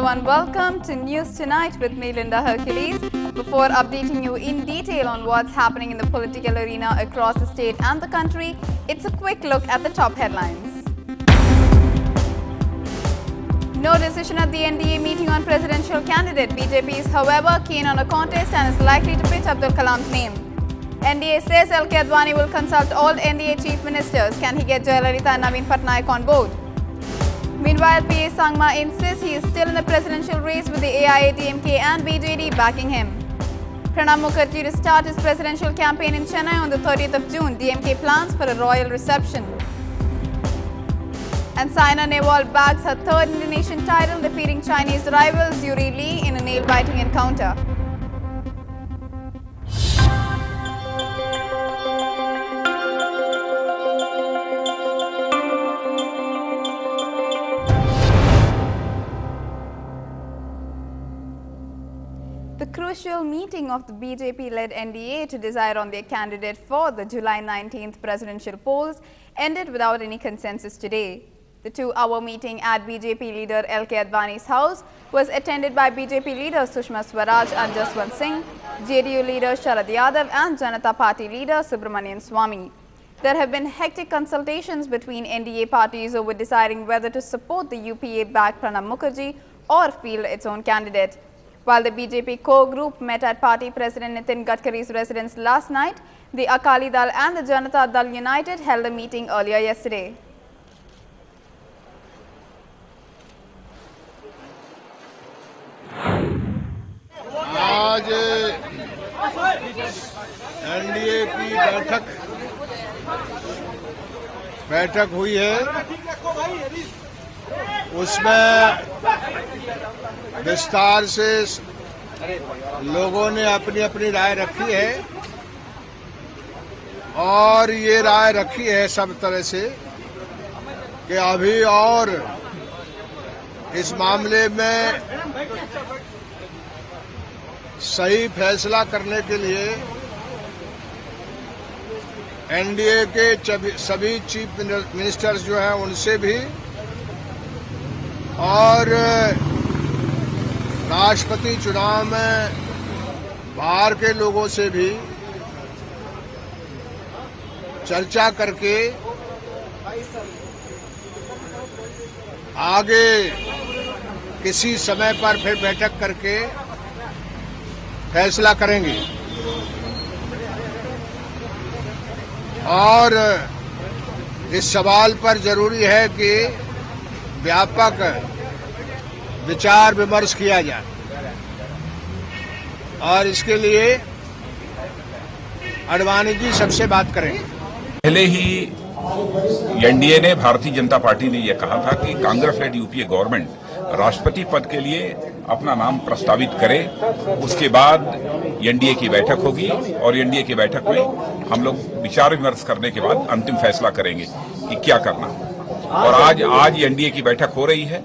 everyone, welcome to News Tonight with me, Linda Hercules. Before updating you in detail on what's happening in the political arena across the state and the country, it's a quick look at the top headlines. No decision at the NDA meeting on presidential candidate. BJP is, however, keen on a contest and is likely to pitch Abdul Kalam's name. NDA says L.K. Advani will consult all NDA chief ministers. Can he get Jayalalitha and Naveen Patnaik on board? Meanwhile, P.A. Sangma insists he is still in the presidential race with the AIADMK and BJD backing him. Pranab Mukherjee to start his presidential campaign in Chennai on the 30th of June. DMK plans for a royal reception. And Saina Nehwal bags her third Indonesian title, defeating Chinese rival Zuri Lee in a nail-biting encounter. The crucial meeting of the BJP-led NDA to decide on their candidate for the July 19th presidential polls ended without any consensus today. The two-hour meeting at BJP leader L.K. Advani's house was attended by BJP leaders Sushma Swaraj and Jaswant Singh, JDU leader Sharad Yadav and Janata Party leader Subramanian Swamy. There have been hectic consultations between NDA parties over deciding whether to support the UPA-backed Pranab Mukherjee or field its own candidate. While the BJP core group met at party president Nitin Gadkari's residence last night, the Akali Dal and the Janata Dal United held a meeting earlier yesterday. आज NDA की बैठक हुई है। उसमें विस्तार से लोगों ने अपनी अपनी राय रखी है और ये राय रखी है सब तरह से कि अभी और इस मामले में सही फैसला करने के लिए एनडीए के सभी चीफ मिनिस्टर्स जो हैं उनसे भी और राष्ट्रपति चुनाव में बाहर के लोगों से भी चर्चा करके आगे किसी समय पर फिर बैठक करके फैसला करेंगे। और इस सवाल पर जरूरी है कि व्यापक विचार विमर्श किया जाए और इसके लिए आडवाणी जी सबसे बात करेंगे। पहले ही एनडीए ने, भारतीय जनता पार्टी ने यह कहा था कि कांग्रेस लेड यूपीए गवर्नमेंट राष्ट्रपति पद के लिए अपना नाम प्रस्तावित करे। उसके बाद एनडीए की बैठक होगी और एनडीए की बैठक में हम लोग विचार विमर्श करने के बाद अंतिम फैसला करेंगे कि क्या करना। और आज एनडीए की बैठक हो रही है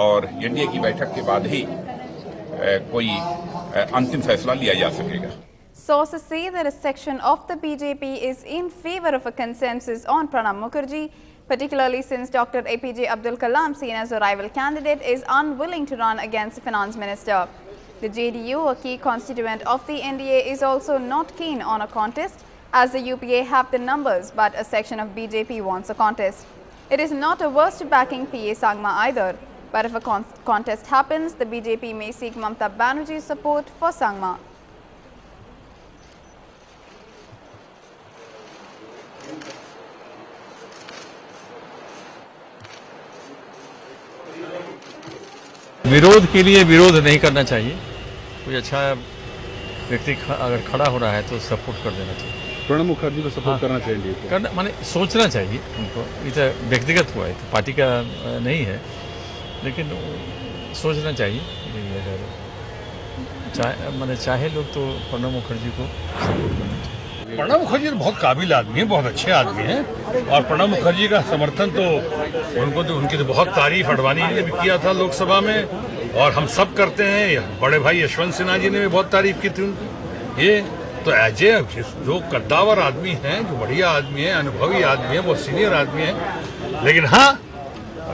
और एनडीए की बैठक के बाद ही कोई अंतिम फैसला लिया जा सकेगा। Sources say that a section of the BJP is in favor of a consensus on Pranab Mukherjee, particularly since Dr. APJ Abdul Kalam, seen as a rival candidate, is unwilling to run against the finance minister. The JDU, a key constituent of the NDA, is also not keen on a contest, as the UPA have the numbers, but a section of BJP wants a contest. It is not averse to backing P.A. Sangma either, but if a contest happens, the BJP may seek Mamata Banerjee's support for Sangma. विरोध के लिए विरोध नहीं करना चाहिए। कोई अच्छा व्यक्ति अगर खड़ा हो रहा है तो सपोर्ट कर देना चाहिए। प्रणब मुखर्जी को सपोर्ट करना चाहिए, करना माने सोचना चाहिए उनको। ये तो व्यक्तिगत हुआ है, तो पार्टी का नहीं है, लेकिन सोचना चाहिए। अगर चाहे लोग तो प्रणब मुखर्जी को सपोर्ट करना चाहिए। प्रणब मुखर्जी तो बहुत काबिल आदमी है, बहुत अच्छे आदमी हैं और प्रणब मुखर्जी का समर्थन तो उनकी तो बहुत तारीफ आडवाणी ने भी किया था लोकसभा में और हम सब करते हैं। बड़े भाई यशवंत सिन्हा जी ने भी बहुत तारीफ की थी उनकी। ये तो अजय जो कद्दावर आदमी हैं, जो बढ़िया आदमी है, अनुभवी आदमी है, बहुत सीनियर आदमी है। लेकिन हाँ,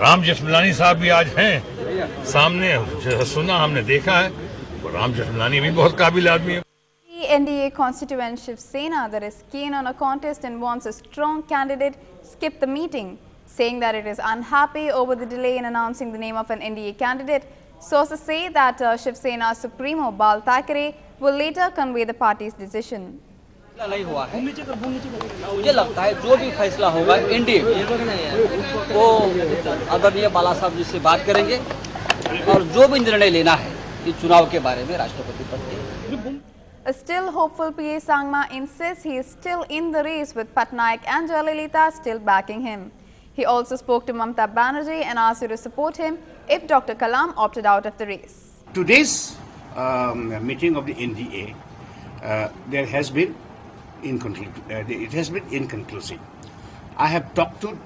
राम जेठमलानी साहब भी आज हैं सामने सुना, हमने देखा है। राम जेठमलानी भी बहुत काबिल आदमी है। The NDA constituent Shiv Sena that is keen on a contest and wants a strong candidate skipped the meeting, saying that it is unhappy over the delay in announcing the name of an NDA candidate. Sources say that Shiv Sena Supremo Bal Thackeray will later convey the party's decision. नहीं हुआ है। मुझे लगता है जो भी फैसला होगा एनडीए वो आदरणीय बाला साहब जी से बात करेंगे और जो भी निर्णय लेना है इस चुनाव के बारे में राष्ट्रपति पद के। A still hopeful PA Sangma insists he is still in the race with Patnaik and Jayalalitha still backing him. He also spoke to Mamata Banerjee and asked her to support him if Dr. Kalam opted out of the race. Today's meeting of the NDA, there has been it has been inconclusive. I have talked to two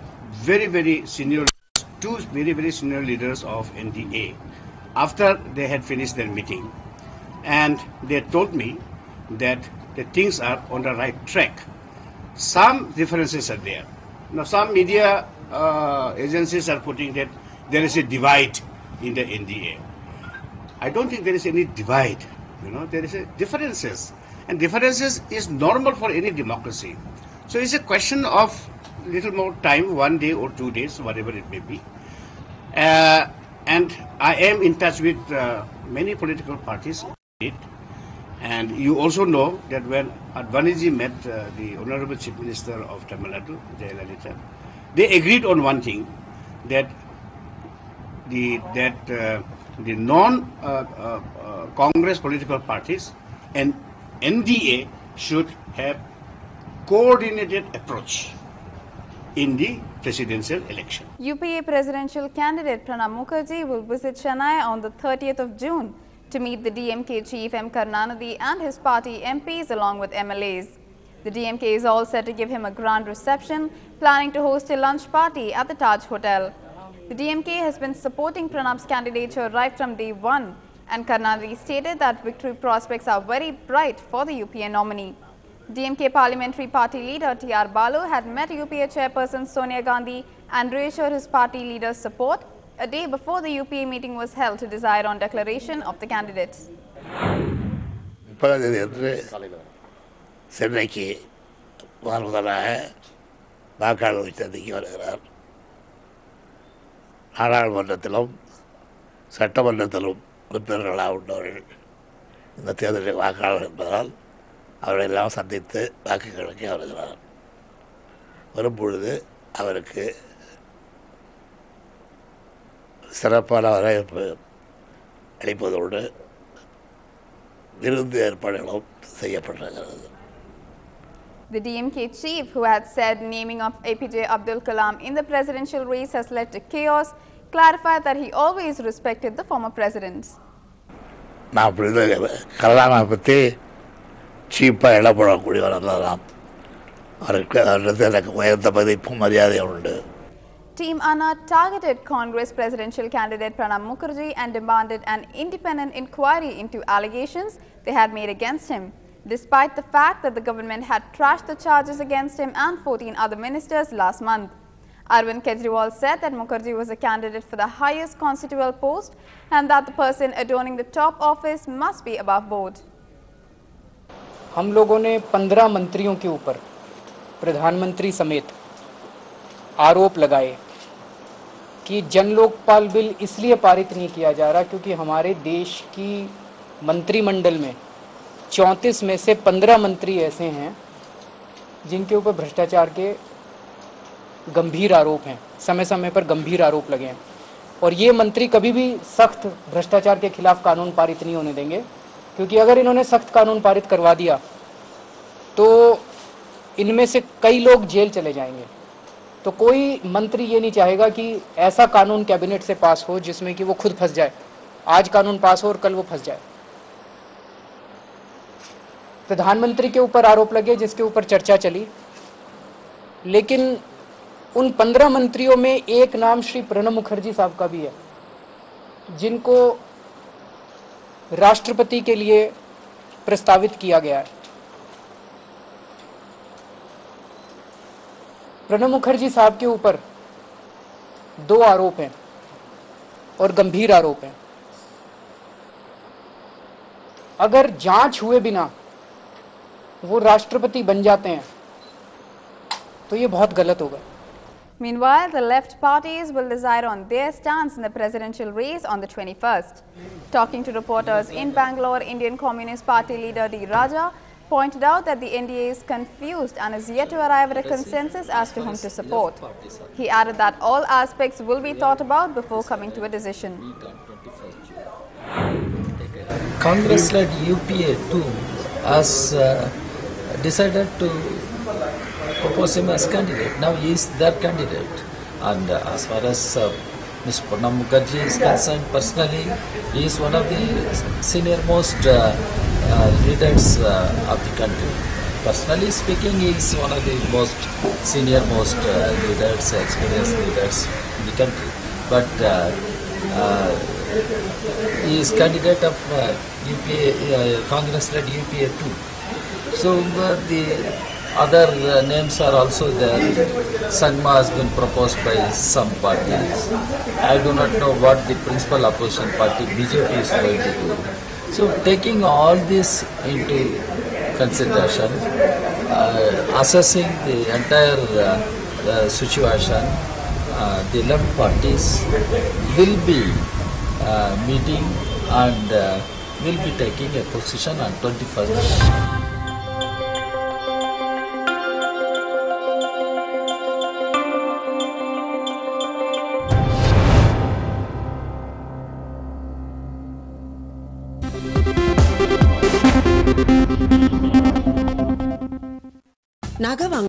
very senior leaders of NDA after they had finished their meeting, and they told me that the things are on the right track. Some differences are there. Now some media agencies are putting that there is a divide in the NDA. I don't think there is any divide. There is a differences, and differences is normal for any democracy. So it's a question of little more time, 1 day or 2 days, whatever it may be. And I am in touch with many political parties. And you also know that when Advaniji met the Honorable Chief Minister of Tamil Nadu, Jayalalitha, they agreed on one thing, that the non-Congress political parties and NDA should have coordinated approach in the presidential election. UPA presidential candidate Pranab Mukherjee will visit Chennai on the 30th of June to meet the DMK chief M. Karunanidhi and his party MPs along with MLAs. The DMK is all set to give him a grand reception, planning to host a lunch party at the Taj Hotel. The DMK has been supporting Pranab's candidature right from day one, and Karunanidhi stated that victory prospects are very bright for the UPA nominee. DMK parliamentary party leader T.R. Balu had met UPA chairperson Sonia Gandhi and reassured his party leader's support a day before the UPA meeting was held to decide on declaration of the candidates. சென்னைக்கு முதலாக வாக்காளர் சந்திக்க வருகிறார். நாடாளுமன்றத்திலும் சட்டமன்றத்திலும் உறுப்பினர்களாக உள்ளவர்கள் இந்த தேர்தலில் வாக்காளர் என்பதால் அவர்களெல்லாம் சந்தித்து வாக்கு கணக்கே வருகிறார். வரும்பொழுது அவருக்கு சிறப்பான வரவேற்பு அளிப்பதோடு விருந்து ஏற்பாடுகளும் செய்யப்பட்டிருக்கிறது. The DMK chief, who had said naming of APJ Abdul Kalam in the presidential race has led to chaos, clarified that he always respected the former president. நான் கலாமை பற்றி சீப்பாக இடப்படக்கூடியவர் தான். அவருக்கு எனக்கு உயர்ந்த மதிப்பும் மரியாதையும் உண்டு. Team Anna targeted Congress presidential candidate Pranab Mukherjee and demanded an independent inquiry into allegations they had made against him, despite the fact that the government had trashed the charges against him and 14 other ministers last month. Arvind Kejriwal said that Mukherjee was a candidate for the highest constitutional post and that the person adorning the top office must be above board. हम लोगों ने 15 मंत्रियों के ऊपर प्रधानमंत्री समेत आरोप लगाए कि जन लोकपाल बिल इसलिए पारित नहीं किया जा रहा क्योंकि हमारे देश की मंत्रिमंडल में 34 में से 15 मंत्री ऐसे हैं जिनके ऊपर भ्रष्टाचार के गंभीर आरोप हैं, समय समय पर गंभीर आरोप लगे हैं और ये मंत्री कभी भी सख्त भ्रष्टाचार के खिलाफ कानून पारित नहीं होने देंगे, क्योंकि अगर इन्होंने सख्त कानून पारित करवा दिया तो इनमें से कई लोग जेल चले जाएंगे। तो कोई मंत्री ये नहीं चाहेगा कि ऐसा कानून कैबिनेट से पास हो जिसमें कि वो खुद फंस जाए, आज कानून पास हो और कल वो फंस जाए। प्रधानमंत्री के ऊपर आरोप लगे जिसके ऊपर चर्चा चली, लेकिन उन 15 मंत्रियों में एक नाम श्री प्रणब मुखर्जी साहब का भी है, जिनको राष्ट्रपति के लिए प्रस्तावित किया गया है। प्रणब मुखर्जी साहब के ऊपर 2 आरोप हैं और गंभीर आरोप हैं। अगर जांच हुए बिना वो राष्ट्रपति बन जाते हैं तो ये बहुत गलत होगा। Meanwhile, the left parties will decide on their stance in the presidential race on the 21st. Talking to reporters in Bangalore, Indian Communist Party leader D. Raja pointed out that the NDA is confused and is yet to arrive at a consensus as to whom to support. He added that all aspects will be thought about before coming to a decision. Congress-led UPA too has decided to propose him as candidate. Now he is their candidate, and as far as Mr. Pranab Mukherjee is concerned, personally, he is one of the senior-most leaders of the country. Personally speaking, he is one of the most senior-most leaders, experienced leaders in the country. But he is candidate of UPA, Congress-led UPA too. So the other names are also there. Sangma has been proposed by some parties. I do not know what the principal opposition party BJP is going to do. So taking all this into consideration, assessing the entire situation, the left parties will be meeting and will be taking a position on 21st. Nagavang